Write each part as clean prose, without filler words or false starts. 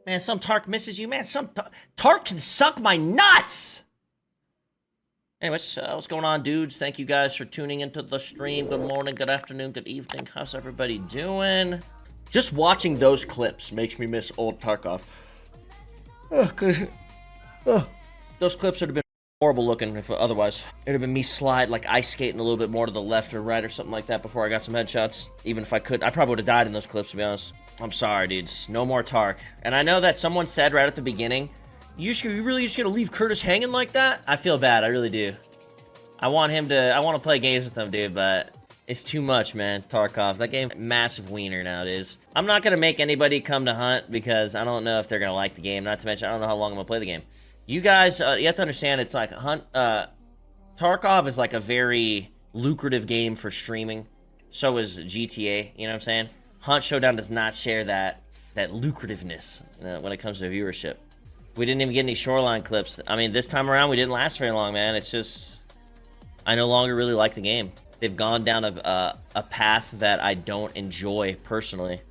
Man, some Tark misses you, man. Some Tark can suck my nuts. Anyways, what's going on, dudes? Thank you guys for tuning into the stream. Good morning, good afternoon, good evening. How's everybody doing? Just watching those clips makes me miss old Tarkov. Those clips would have been horrible looking if otherwise. It would have been me slide, like ice skating a little bit more to the left or right or something like that before I got some headshots. Even if I could, I probably would have died in those clips, to be honest. I'm sorry, dudes. No more Tark. And I know that someone said right at the beginning, you really just gonna leave Curtis hanging like that? I feel bad, I really do. I want to play games with him, dude, but it's too much, man. Tarkov, that game, massive wiener nowadays. I'm not gonna make anybody come to hunt because I don't know if they're gonna like the game. Not to mention, I don't know how long I'm gonna play the game. You guys, you have to understand, it's like Tarkov is like a very lucrative game for streaming. So is GTA, you know what I'm saying? Hunt Showdown does not share that lucrativeness when it comes to viewership. We didn't even get any shoreline clips. I mean, this time around, we didn't last very long, man. It's just, I no longer really like the game. They've gone down a path that I don't enjoy personally.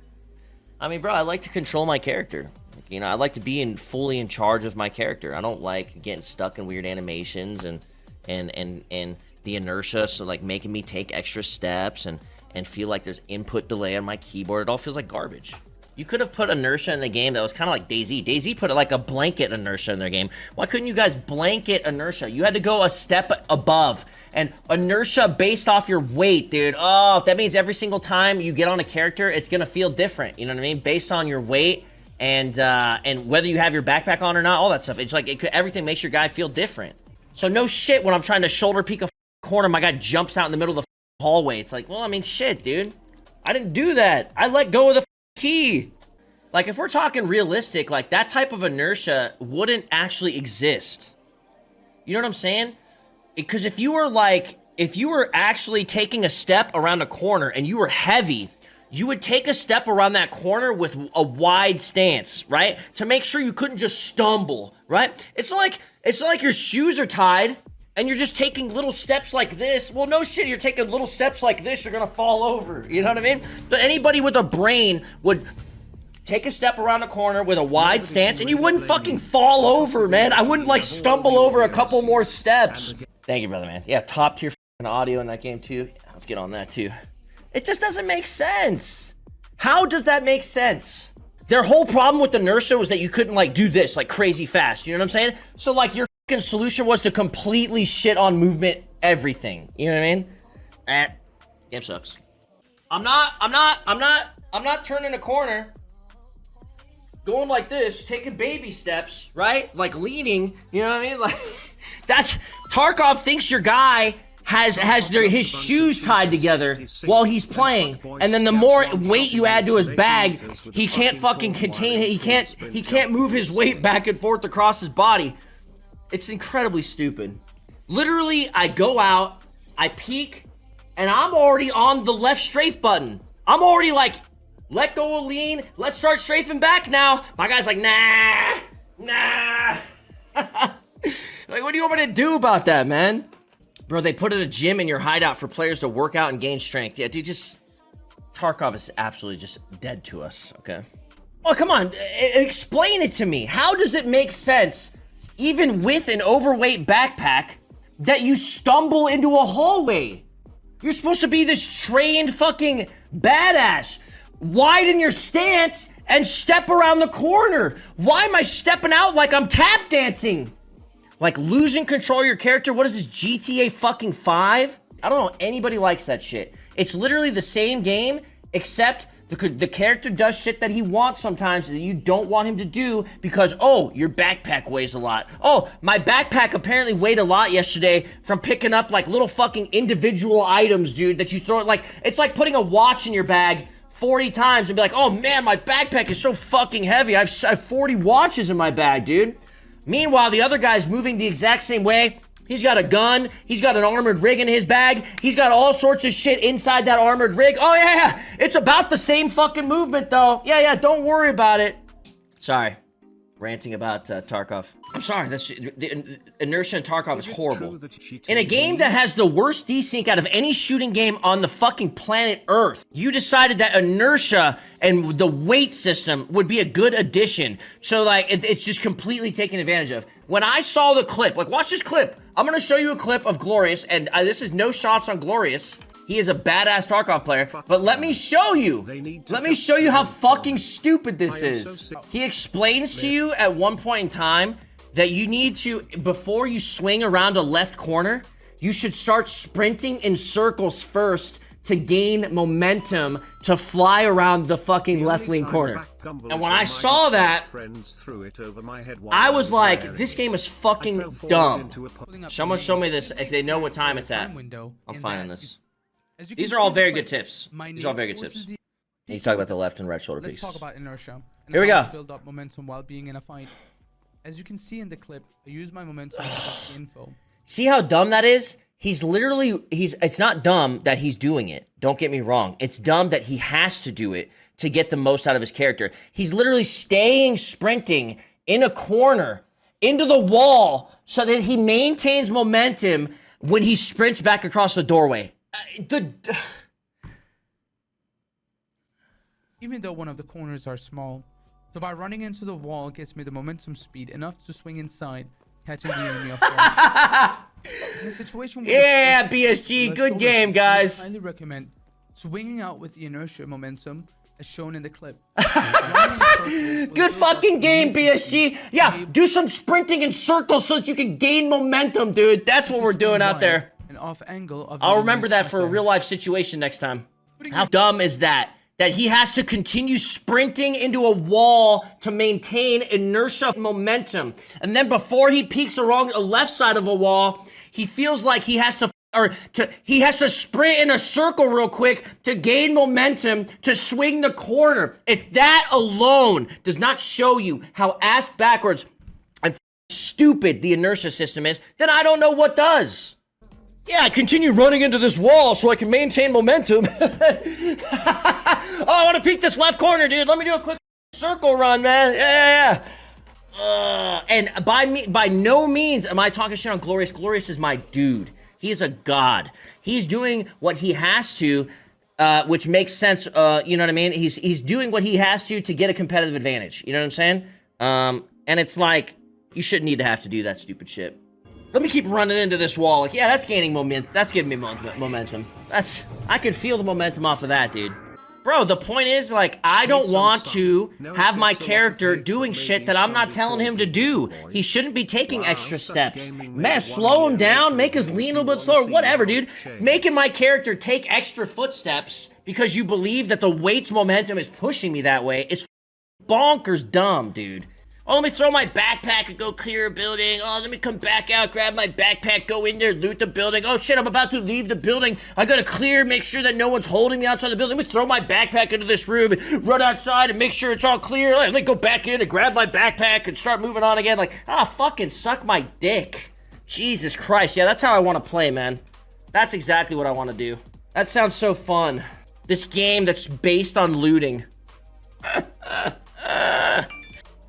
I mean, bro, I like to control my character. You know, I like to be fully in charge of my character. I don't like getting stuck in weird animations and the inertia, so like making me take extra steps and feel like there's input delay on my keyboard. It all feels like garbage. You could have put inertia in the game that was kind of like DayZ. DayZ put like a blanket inertia in their game. Why couldn't you guys blanket inertia? You had to go a step above. And inertia based off your weight, dude. Oh, that means every single time you get on a character, it's gonna feel different. You know what I mean? Based on your weight and whether you have your backpack on or not, all that stuff. It's like everything makes your guy feel different. So no shit when I'm trying to shoulder peek a corner, my guy jumps out in the middle of the hallway. It's like, well, I mean, shit, dude. I didn't do that. I let go of the key. Like, if we're talking realistic, like, that type of inertia wouldn't actually exist. You know what I'm saying? Because if you were actually taking a step around a corner and you were heavy, you would take a step around that corner with a wide stance, right? To make sure you couldn't just stumble, right? It's like your shoes are tied and you're just taking little steps like this. Well, no shit, you're taking little steps like this, you're gonna fall over. You know what I mean? But anybody with a brain would take a step around a corner with a wide stance and you wouldn't fucking fall over, man. I wouldn't like stumble over a couple more steps. Thank you, brother, man. Yeah, top tier audio in that game too. Let's get on that too. It just doesn't make sense. How does that make sense? Their whole problem with inertia was that you couldn't like do this like crazy fast. You know what I'm saying? So like your fucking solution was to completely shit on movement, everything. You know what I mean? Game sucks. I'm not turning a corner. Going like this, taking baby steps, right? Like leaning, you know what I mean? Like that's Tarkov thinks your guy has his shoes tied together while he's playing, and then the more weight you add to his bag, he can't fucking contain it. He can't move his weight back and forth across his body. It's incredibly stupid. Literally, I go out, I peek, and I'm already on the left strafe button. I'm already like, let go of lean, let's start strafing back now. My guy's like, nah. Like, what do you want me to do about that, man? Bro, they put in a gym in your hideout for players to work out and gain strength. Yeah, dude, Tarkov is absolutely just dead to us, okay? Oh, come on, explain it to me. How does it make sense, even with an overweight backpack, that you stumble into a hallway? You're supposed to be this trained fucking badass. Widen your stance and step around the corner. Why am I stepping out like I'm tap dancing? Like losing control of your character? What is this, GTA fucking 5? I don't know, anybody likes that shit. It's literally the same game, except the character does shit that he wants sometimes that you don't want him to do because, oh, your backpack weighs a lot. Oh, my backpack apparently weighed a lot yesterday from picking up like little fucking individual items, dude, that you throw it like, it's like putting a watch in your bag 40 times and be like, oh man, my backpack is so fucking heavy. I have 40 watches in my bag, dude. Meanwhile, the other guy's moving the exact same way. He's got a gun. He's got an armored rig in his bag. He's got all sorts of shit inside that armored rig. Oh, yeah. It's about the same fucking movement, though. Yeah, don't worry about it. Sorry. Ranting about Tarkov. I'm sorry, the inertia in Tarkov is horrible. In a game that has the worst desync out of any shooting game on the fucking planet Earth, you decided that inertia and the weight system would be a good addition. So like, it's just completely taken advantage of. When I saw the clip, like watch this clip. I'm gonna show you a clip of Glorious, and this is no shots on Glorious. He is a badass Tarkov player, but let me show you. Let me show you how fucking stupid this is. He explains to you at one point in time that you need to, before you swing around a left corner, you should start sprinting in circles first to gain momentum to fly around the fucking left lean corner. And when I saw that, I was like, this game is fucking dumb. Someone show me this if they know what time it's at. I'm finding this. These are all very good tips. These are all very good tips. He's talking about the left and right shoulder piece. Let's talk about inertia. Here we go. Build up momentum while being in a fight. As you can see in the clip, I use my momentum to get the info. See how dumb that is? He's literally, it's not dumb that he's doing it. Don't get me wrong. It's dumb that he has to do it to get the most out of his character. He's literally staying sprinting in a corner into the wall so that he maintains momentum when he sprints back across the doorway. Even though one of the corners are small, so by running into the wall gets me the momentum speed enough to swing inside, catching the enemy off guard. In a situation where yeah, BSG, good game, guys. I highly recommend swinging out with the inertia momentum as shown in the clip. Good fucking game, BSG. Yeah, do some sprinting in circles so that you can gain momentum, dude. That's what we're doing out there. Off angle of I'll remember that for a real life situation next time. How dumb is that? That he has to continue sprinting into a wall to maintain inertia momentum. And then before he peeks along the left side of a wall, he feels like he has to sprint in a circle real quick to gain momentum to swing the corner. If that alone does not show you how ass backwards and stupid the inertia system is, then I don't know what does. Yeah, I continue running into this wall so I can maintain momentum. Oh, I want to peek this left corner, dude. Let me do a quick circle run, man. Yeah. And by no means am I talking shit on Glorious. Glorious is my dude. He is a god. He's doing what he has to, which makes sense. You know what I mean? He's doing what he has to get a competitive advantage. You know what I'm saying? And it's like, you shouldn't need to have to do that stupid shit. Let me keep running into this wall. Like, yeah, that's gaining momentum. That's giving me momentum. I can feel the momentum off of that, dude. Bro, the point is, like, I don't want to have my character doing shit that I'm not telling him to do. He shouldn't be taking extra steps. Man, slow him down, make us lean a little bit slower, whatever, dude. Making my character take extra footsteps because you believe that the weight's momentum is pushing me that way is bonkers dumb, dude. Oh, let me throw my backpack and go clear a building. Oh, let me come back out, grab my backpack, go in there, loot the building. Oh, shit, I'm about to leave the building. I gotta clear, make sure that no one's holding me outside the building. Let me throw my backpack into this room and run outside and make sure it's all clear. Let me go back in and grab my backpack and start moving on again. Like, fucking suck my dick. Jesus Christ. Yeah, that's how I want to play, man. That's exactly what I want to do. That sounds so fun. This game that's based on looting.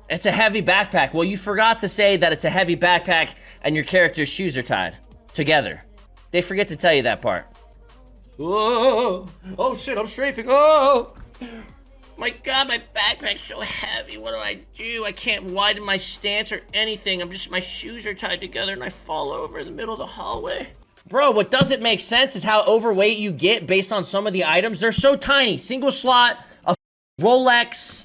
It's a heavy backpack. Well, you forgot to say that it's a heavy backpack and your character's shoes are tied together. They forget to tell you that part. Oh shit, I'm strafing. Oh my god, my backpack's so heavy. What do? I can't widen my stance or anything. My shoes are tied together and I fall over in the middle of the hallway. Bro, what doesn't make sense is how overweight you get based on some of the items. They're so tiny. Single slot, a Rolex,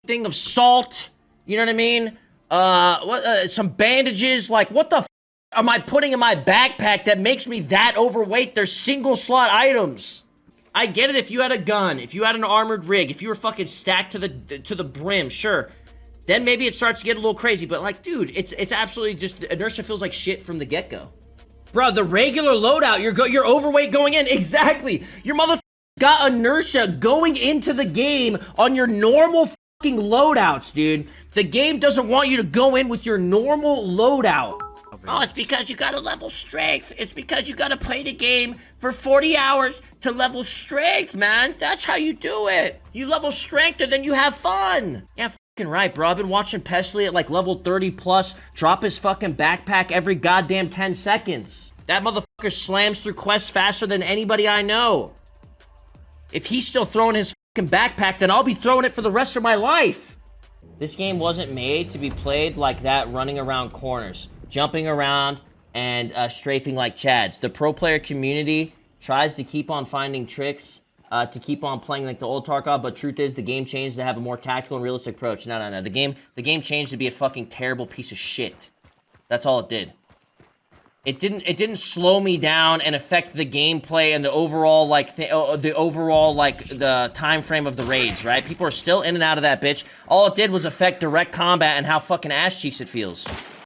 thing of salt, you know what I mean? Some bandages. Like, what the am I putting in my backpack that makes me that overweight? They're single slot items. I get it if you had a gun, if you had an armored rig, if you were fucking stacked to the brim, sure. Then maybe it starts to get a little crazy. But like, dude, it's absolutely just inertia feels like shit from the get-go. Bro, the regular loadout, you're overweight going in. Exactly. Your mother got inertia going into the game on your normal fucking loadouts, dude. The game doesn't want you to go in with your normal loadout. Oh, it's because you gotta level strength. It's because you gotta play the game for 40 hours to level strength, man. That's how you do it. You level strength and then you have fun. Yeah, right, bro. I've been watching Pesley at like level 30 plus drop his fucking backpack every goddamn 10 seconds. That motherfucker slams through quests faster than anybody I know. If he's still throwing his fucking backpack, then I'll be throwing it for the rest of my life. This game wasn't made to be played like that, running around corners, jumping around, and strafing like Chads. The pro player community tries to keep on finding tricks to keep on playing like the old Tarkov, but truth is the game changed to have a more tactical and realistic approach. No. The game changed to be a fucking terrible piece of shit. That's all it did. It didn't slow me down and affect the gameplay and the overall the time frame of the raids, right? People are still in and out of that bitch. All it did was affect direct combat and how fucking ass cheeks it feels.